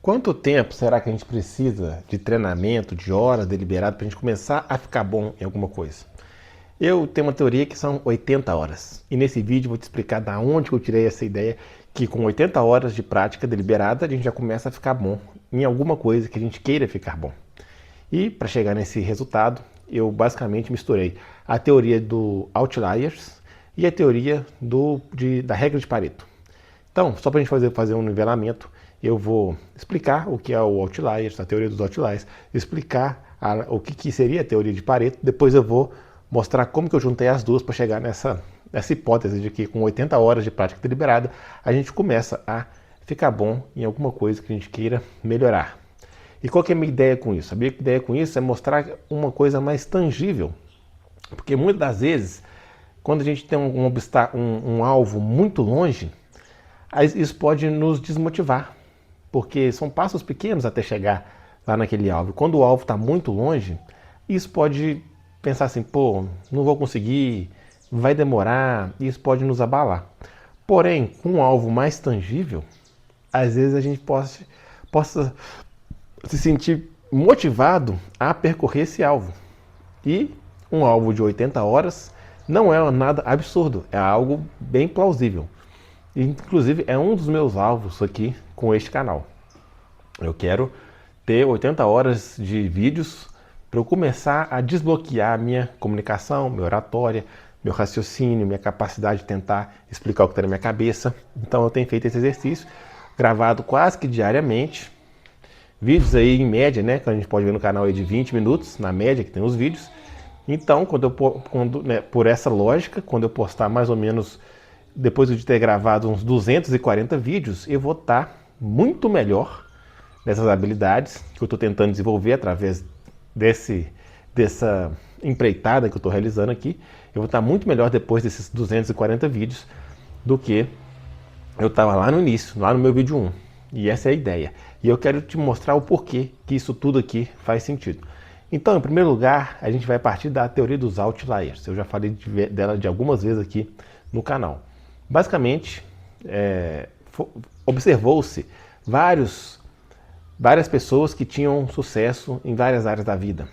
Quanto tempo será que a gente precisa de treinamento, de horas deliberado para a gente começar a ficar bom em alguma coisa? Eu tenho uma teoria que são 80 horas. E nesse vídeo eu vou te explicar da onde eu tirei essa ideia que com 80 horas de prática deliberada a gente já começa a ficar bom em alguma coisa que a gente queira ficar bom. E para chegar nesse resultado, eu basicamente misturei a teoria do Outliers e a teoria da regra de Pareto. Então, só para a gente fazer um nivelamento, eu vou explicar o que é o Outliers, a teoria dos Outliers, explicar o que seria a teoria de Pareto, depois eu vou mostrar como que eu juntei as duas para chegar nessa hipótese de que com 80 horas de prática deliberada, a gente começa a ficar bom em alguma coisa que a gente queira melhorar. E qual que é a minha ideia com isso? A minha ideia com isso é mostrar uma coisa mais tangível, porque muitas das vezes, quando a gente tem um alvo muito longe, isso pode nos desmotivar, porque são passos pequenos até chegar lá naquele alvo. Quando o alvo está muito longe, isso pode pensar assim, pô, não vou conseguir, vai demorar, isso pode nos abalar. Porém, com um alvo mais tangível, às vezes a gente possa se sentir motivado a percorrer esse alvo. E um alvo de 80 horas não é nada absurdo, é algo bem plausível. Inclusive é um dos meus alvos aqui com este canal. Eu quero ter 80 horas de vídeos para eu começar a desbloquear minha comunicação, minha oratória, meu raciocínio, minha capacidade de tentar explicar o que está na minha cabeça. Então eu tenho feito esse exercício, gravado quase que diariamente. Vídeos aí em média, né, que a gente pode ver no canal aí de 20 minutos, na média que tem os vídeos. Então, por essa lógica, quando eu postar mais ou menos, depois de ter gravado uns 240 vídeos, eu vou estar muito melhor nessas habilidades que eu estou tentando desenvolver através dessa empreitada que eu estou realizando aqui. Eu vou estar muito melhor depois desses 240 vídeos do que eu estava lá no início, lá no meu vídeo 1. E essa é a ideia. E eu quero te mostrar o porquê que isso tudo aqui faz sentido. Então, em primeiro lugar, a gente vai partir da teoria dos Outliers. Eu já falei dela de algumas vezes aqui no canal. Basicamente, observou-se várias pessoas que tinham sucesso em várias áreas da vida.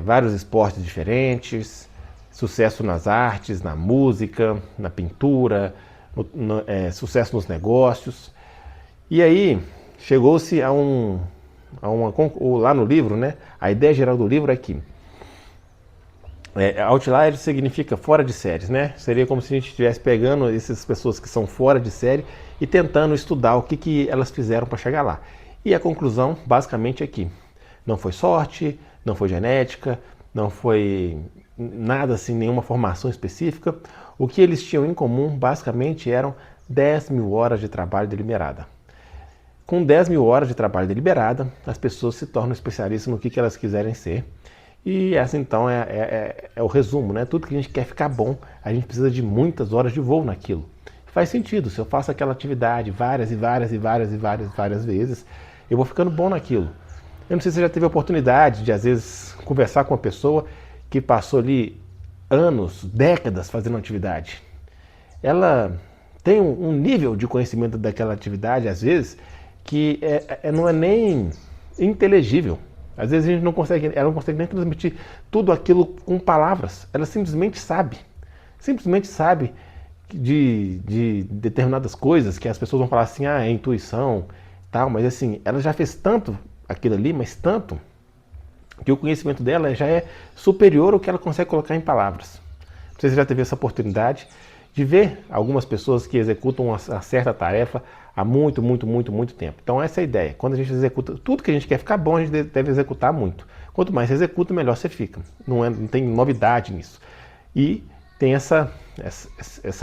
Vários esportes diferentes, sucesso nas artes, na música, na pintura, sucesso nos negócios. E aí, chegou-se lá no livro, né? A ideia geral do livro é que outlier significa fora de séries, né? Seria como se a gente estivesse pegando essas pessoas que são fora de série e tentando estudar o que elas fizeram para chegar lá. E a conclusão, basicamente, é que não foi sorte, não foi genética, não foi nada assim, nenhuma formação específica. O que eles tinham em comum, basicamente, eram 10 mil horas de trabalho deliberada. Com 10 mil horas de trabalho deliberada, as pessoas se tornam especialistas no que elas quiserem ser. E essa então é o resumo, né? Tudo que a gente quer ficar bom, a gente precisa de muitas horas de voo naquilo. Faz sentido, se eu faço aquela atividade várias vezes, eu vou ficando bom naquilo. Eu não sei se você já teve a oportunidade de, às vezes, conversar com uma pessoa que passou ali anos, décadas fazendo atividade. Ela tem um nível de conhecimento daquela atividade, às vezes, que não é nem inteligível. Às vezes ela não consegue nem transmitir tudo aquilo com palavras. Ela simplesmente sabe de determinadas coisas que as pessoas vão falar assim, é intuição, tal, mas assim, ela já fez tanto aquilo ali, mas tanto, que o conhecimento dela já é superior ao que ela consegue colocar em palavras. Não sei se você já teve essa oportunidade de ver algumas pessoas que executam uma certa tarefa há muito tempo. Então essa é a ideia. Quando a gente executa tudo que a gente quer ficar bom, a gente deve executar muito. Quanto mais você executa, melhor você fica. Não tem novidade nisso. E tem essa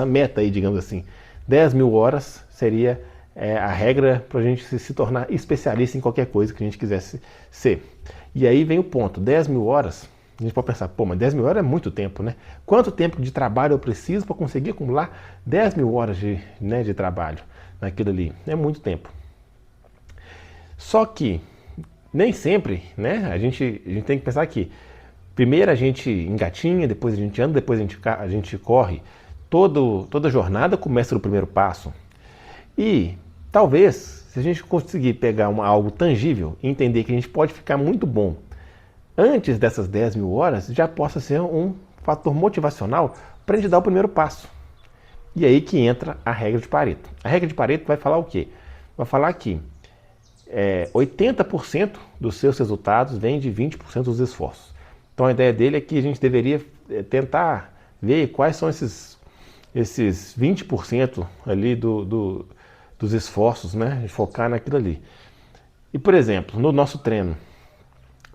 meta aí, digamos assim. 10 mil horas seria a regra para a gente se tornar especialista em qualquer coisa que a gente quisesse ser. E aí vem o ponto, 10 mil horas, a gente pode pensar, pô, mas 10 mil horas é muito tempo, né? Quanto tempo de trabalho eu preciso para conseguir acumular 10 mil horas de trabalho naquilo ali? É muito tempo. Só que nem sempre, né? A gente tem que pensar que primeiro a gente engatinha, depois a gente anda, depois a gente corre. Toda jornada começa no primeiro passo. E talvez, Se a gente conseguir pegar algo tangível e entender que a gente pode ficar muito bom antes dessas 10 mil horas, já possa ser um fator motivacional para a gente dar o primeiro passo. E aí que entra a regra de Pareto. A regra de Pareto vai falar o quê? Vai falar que 80% dos seus resultados vem de 20% dos esforços. Então a ideia dele é que a gente deveria tentar ver quais são esses 20% ali dos esforços, né? E focar naquilo ali. E, por exemplo, no nosso treino,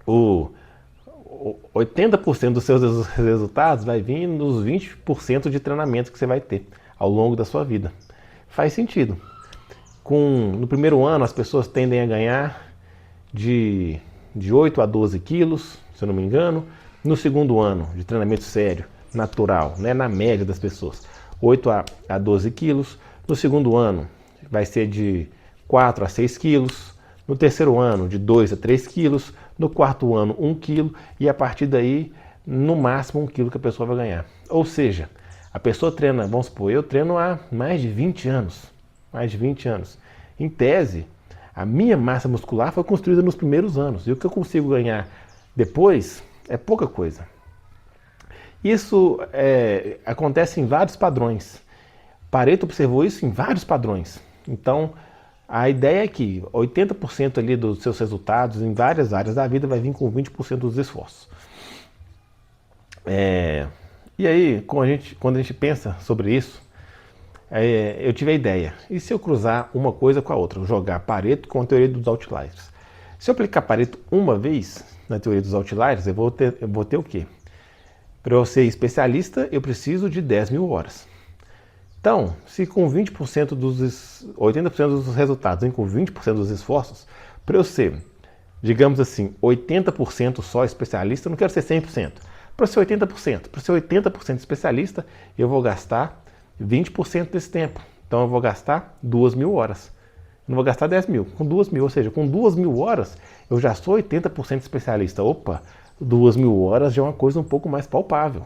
80% dos seus resultados vai vir nos 20% de treinamento que você vai ter ao longo da sua vida. Faz sentido. No primeiro ano, as pessoas tendem a ganhar de 8 a 12 quilos, se eu não me engano. No segundo ano de treinamento sério, natural, né, na média das pessoas, 8 a 12 quilos. No segundo ano, vai ser de 4 a 6 quilos. No terceiro ano, de 2 a 3 quilos. No quarto ano, 1 quilo. E a partir daí, no máximo 1 quilo que a pessoa vai ganhar. Ou seja, a pessoa treina, vamos supor, eu treino há mais de 20 anos. Mais de 20 anos. Em tese, a minha massa muscular foi construída nos primeiros anos. E o que eu consigo ganhar depois é pouca coisa. Isso acontece em vários padrões. Pareto observou isso em vários padrões. Então, a ideia é que 80% ali dos seus resultados em várias áreas da vida vai vir com 20% dos esforços. E aí, quando a gente pensa sobre isso, eu tive a ideia. E se eu cruzar uma coisa com a outra? Jogar Pareto com a teoria dos outliers. Se eu aplicar Pareto uma vez na teoria dos outliers, eu vou ter o quê? Para eu ser especialista, eu preciso de 10 mil horas. Então, se com 80% dos resultados vem com 20% dos esforços, para eu ser, digamos assim, 80% só especialista, eu não quero ser 100%. Para ser 80%, para ser 80% especialista, eu vou gastar 20% desse tempo. Então eu vou gastar 2 mil horas. Não vou gastar 10 mil, com 2 mil. Ou seja, com 2 mil horas eu já sou 80% especialista. Opa, 2 mil horas já é uma coisa um pouco mais palpável.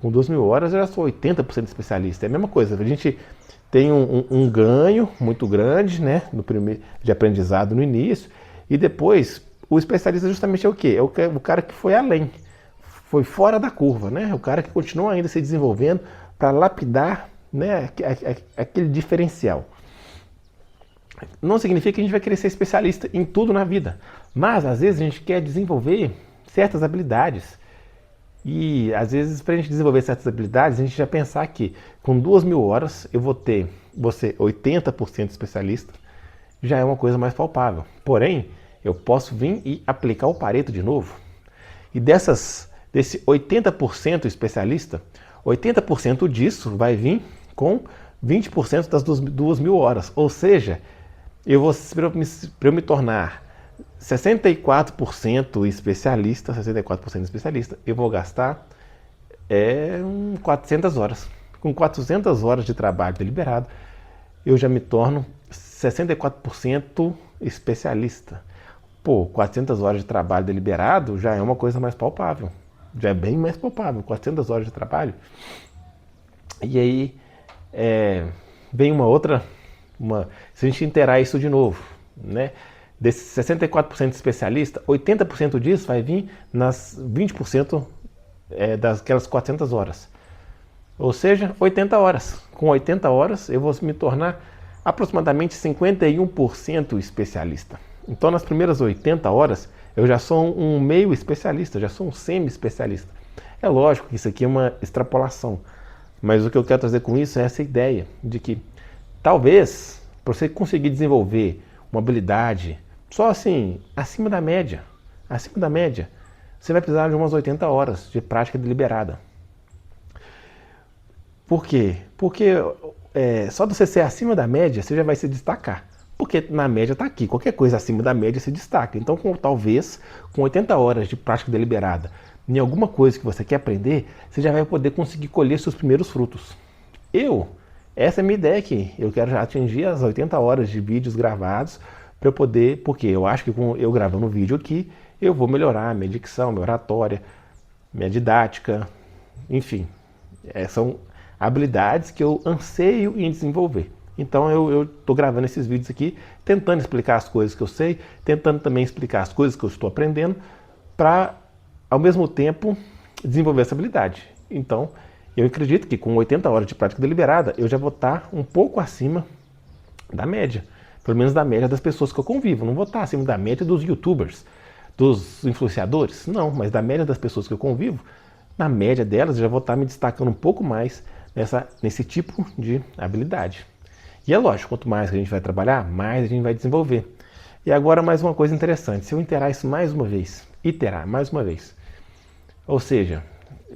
Com 2 mil horas eu já sou 80% especialista. É a mesma coisa, a gente tem um ganho muito grande, né, de aprendizado no início. E depois, o especialista justamente é o quê? É o cara que foi além. Foi fora da curva, né? O cara que continua ainda se desenvolvendo para lapidar, né, aquele diferencial. Não significa que a gente vai querer ser especialista em tudo na vida, mas às vezes a gente quer desenvolver certas habilidades. E às vezes, para a gente desenvolver certas habilidades, a gente já pensar que com 2 mil horas eu vou ser 80% especialista, já é uma coisa mais palpável. Porém, eu posso vir e aplicar o Pareto de novo. E desse 80% especialista, 80% disso vai vir com 20% das 2 mil horas. Ou seja, para eu me tornar 64% especialista, eu vou gastar 400 horas. Com 400 horas de trabalho deliberado, eu já me torno 64% especialista. Pô, 400 horas de trabalho deliberado já é uma coisa mais palpável. Já é bem mais palpável, 400 horas de trabalho. E aí vem uma outra, se a gente interar isso de novo, né? Desses 64% especialista, 80% disso vai vir nas 20% daquelas 400 horas. Ou seja, 80 horas. Com 80 horas eu vou me tornar aproximadamente 51% especialista. Então nas primeiras 80 horas eu já sou um meio especialista, já sou um semi-especialista. É lógico que isso aqui é uma extrapolação, mas o que eu quero trazer com isso é essa ideia de que talvez para você conseguir desenvolver uma habilidade só assim, acima da média, você vai precisar de umas 80 horas de prática deliberada. Por quê? Porque só de você ser acima da média, você já vai se destacar. Porque na média está aqui, qualquer coisa acima da média se destaca. Então, talvez, com 80 horas de prática deliberada, em alguma coisa que você quer aprender, você já vai poder conseguir colher seus primeiros frutos. Essa é a minha ideia aqui. Eu quero já atingir as 80 horas de vídeos gravados para eu poder, porque eu acho que com eu gravando o vídeo aqui, eu vou melhorar minha dicção, minha oratória, minha didática, enfim. São habilidades que eu anseio em desenvolver. Então eu estou gravando esses vídeos aqui, tentando explicar as coisas que eu sei, tentando também explicar as coisas que eu estou aprendendo, para, ao mesmo tempo, desenvolver essa habilidade. Então, eu acredito que com 80 horas de prática deliberada, eu já vou estar um pouco acima da média. Pelo menos da média das pessoas que eu convivo. Não vou estar acima da média dos youtubers, dos influenciadores. Não, mas da média das pessoas que eu convivo, na média delas, eu já vou estar me destacando um pouco mais nesse tipo de habilidade. E é lógico, quanto mais a gente vai trabalhar, mais a gente vai desenvolver. E agora mais uma coisa interessante. Se eu iterar isso mais uma vez, ou seja,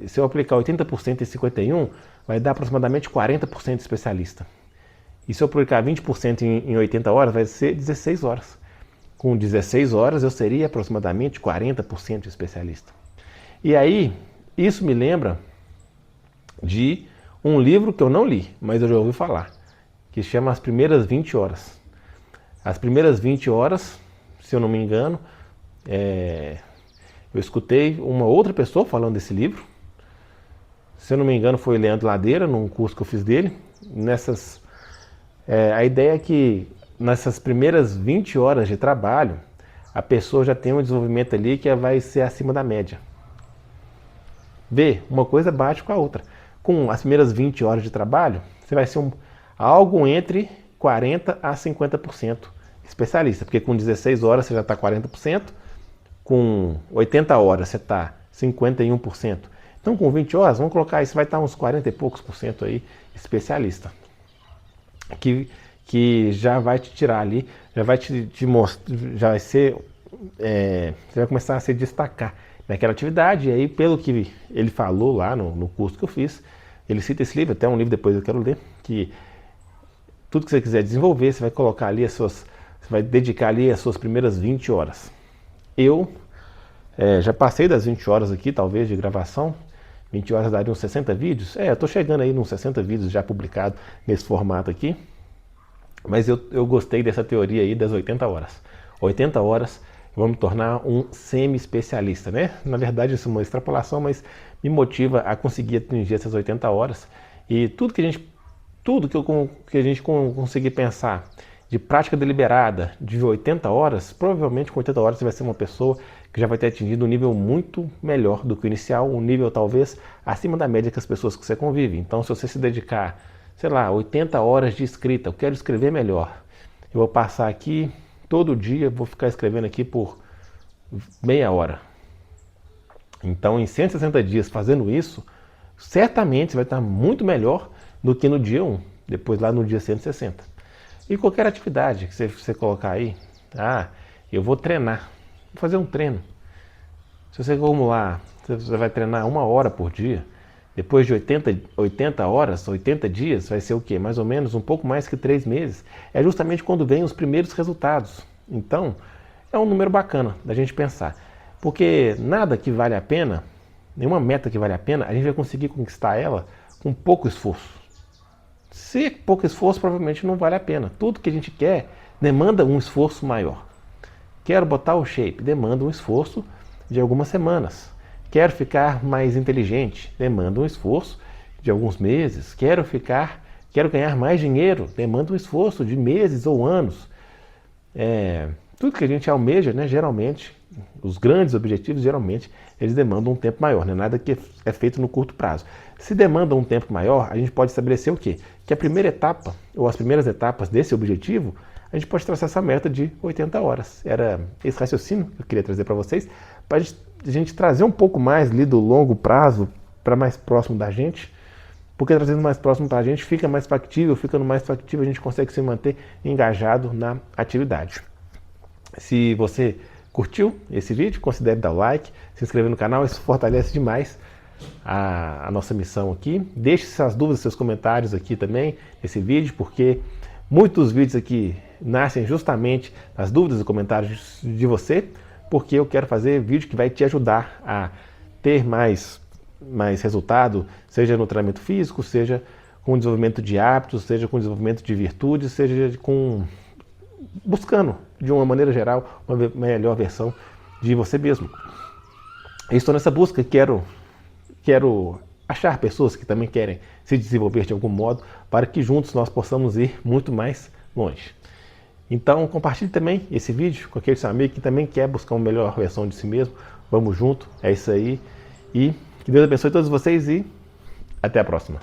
se eu aplicar 80% em 51, vai dar aproximadamente 40% de especialista. E se eu aplicar 20% em 80 horas, vai ser 16 horas. Com 16 horas, eu seria aproximadamente 40% de especialista. E aí, isso me lembra de um livro que eu não li, mas eu já ouvi falar, que se chama As Primeiras 20 Horas. As Primeiras 20 Horas, se eu não me engano, eu escutei uma outra pessoa falando desse livro. Se eu não me engano, foi Leandro Ladeira, num curso que eu fiz dele. A ideia é que nessas primeiras 20 horas de trabalho, a pessoa já tem um desenvolvimento ali que vai ser acima da média. Vê, uma coisa bate com a outra. Com as primeiras 20 horas de trabalho, você vai ser algo entre 40% a 50% especialista, porque com 16 horas você já está 40%, com 80 horas você está 51%. Então com 20 horas, vamos colocar isso, vai estar uns 40 e poucos por cento aí especialista. Que já vai te tirar ali, já vai te mostrar, já vai ser, você vai começar a se destacar naquela atividade. E aí, pelo que ele falou lá no curso que eu fiz, ele cita esse livro, até um livro depois eu quero ler, que tudo que você quiser desenvolver, você vai colocar ali você vai dedicar ali as suas primeiras 20 horas. Eu já passei das 20 horas aqui, talvez, de gravação. 20 horas daria uns 60 vídeos. Eu estou chegando aí nos 60 vídeos já publicados nesse formato aqui. Mas eu gostei dessa teoria aí das 80 horas. 80 horas eu vou me tornar um semi-especialista, né? Na verdade isso é uma extrapolação, mas me motiva a conseguir atingir essas 80 horas. E tudo que a gente conseguir pensar de prática deliberada de 80 horas, provavelmente com 80 horas você vai ser uma pessoa que já vai ter atingido um nível muito melhor do que o inicial, um nível talvez acima da média que as pessoas que você convive. Então se você se dedicar, sei lá, 80 horas de escrita, eu quero escrever melhor, eu vou passar aqui todo dia, vou ficar escrevendo aqui por meia hora. Então em 160 dias fazendo isso, certamente você vai estar muito melhor do que no dia 1, depois lá no dia 160. E qualquer atividade que você colocar aí, eu vou treinar, vou fazer um treino. Se você acumular, você vai treinar 1 hora por dia, depois de 80 horas, 80 dias, vai ser o quê? Mais ou menos um pouco mais que 3 meses. É justamente quando vem os primeiros resultados. Então, é um número bacana da gente pensar. Porque nada que vale a pena, nenhuma meta que vale a pena, a gente vai conseguir conquistar ela com pouco esforço. Se pouco esforço, provavelmente não vale a pena. Tudo que a gente quer demanda um esforço maior. Quero botar o shape, demanda um esforço de algumas semanas. Quero ficar mais inteligente, demanda um esforço de alguns meses. Quero ganhar mais dinheiro, demanda um esforço de meses ou anos. Tudo que a gente almeja, né, geralmente, os grandes objetivos, geralmente, eles demandam um tempo maior, né? Nada que é feito no curto prazo. Se demanda um tempo maior, a gente pode estabelecer o quê? Que a primeira etapa, ou as primeiras etapas desse objetivo, a gente pode traçar essa meta de 80 horas. Era esse raciocínio que eu queria trazer para vocês, para a gente trazer um pouco mais ali do longo prazo para mais próximo da gente, porque trazendo mais próximo para a gente fica mais factível, ficando mais factível a gente consegue se manter engajado na atividade. Se você curtiu esse vídeo, considere dar o like, se inscrever no canal, isso fortalece demais a nossa missão aqui. Deixe suas dúvidas, seus comentários aqui também nesse vídeo, porque muitos vídeos aqui nascem justamente das dúvidas e comentários de você, porque eu quero fazer vídeo que vai te ajudar a ter mais resultado, seja no treinamento físico, seja com o desenvolvimento de hábitos, seja com o desenvolvimento de virtudes, seja buscando, de uma maneira geral, uma melhor versão de você mesmo. Eu estou nessa busca, quero achar pessoas que também querem se desenvolver de algum modo, para que juntos nós possamos ir muito mais longe. Então compartilhe também esse vídeo com aquele seu amigo que também quer buscar uma melhor versão de si mesmo. Vamos junto, é isso aí. E que Deus abençoe todos vocês e até a próxima.